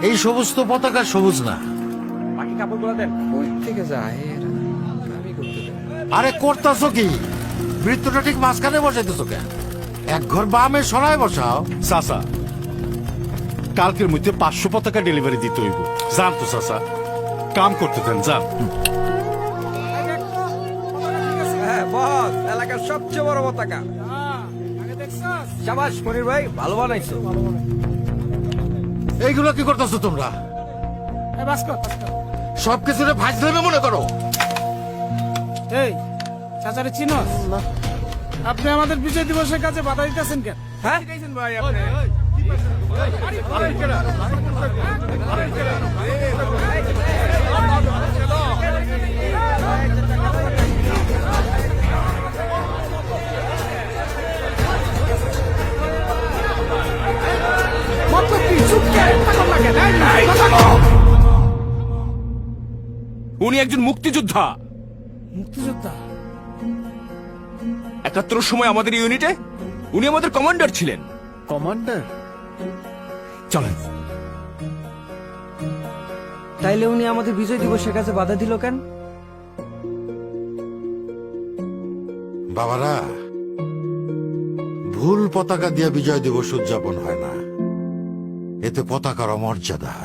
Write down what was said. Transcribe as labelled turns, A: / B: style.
A: এই সবুজ তো পতাকা সবুজ না।
B: বাকি কাপড়গুলো দেন।
C: ওই থেকে যায় এরা আমি করতে দেব।
A: আরে করতাছো কি? বৃত্তটা ঠিক মাঝখানে বসাইতেছো কেন? এক ঘর বামে সরায় বসাও।
D: চাচা, কালকের মধ্যে 500 পতাকা ডেলিভারি দিতে হইব। যান তো চাচা, কাম করতে দেন, যান।
B: হ্যাঁ বস, এলাকার সবচেয়ে বড় পতাকা। শাবাশ মনির ভাই, ভালো বানাইছো।
A: এইগুলো কি করতেছো তোমরা? সবকিছুরে ভাজলেমে মনে করো।
E: এই চাচারে চিনস? আপনি আমাদের বিজয় দিবসের কাছে বাধা দিতেছেন কেন?
B: হ্যাঁ
E: ভাই আপনি
F: উনি একজন মুক্তিযোদ্ধা।
E: মুক্তিযোদ্ধা?
F: 71 সময় আমাদের ইউনিটে উনি আমাদের কমান্ডার ছিলেন।
C: কমান্ডার?
F: চলেন।
B: তাইলে উনি আমাদের বিজয় দিবসের কাছে বাধা দিল কেন?
A: বাবারা, ভুল পতাকা দিয়ে বিজয় দিবস উদযাপন হয় না, এতে পতাকার অমর্যাদা হয়।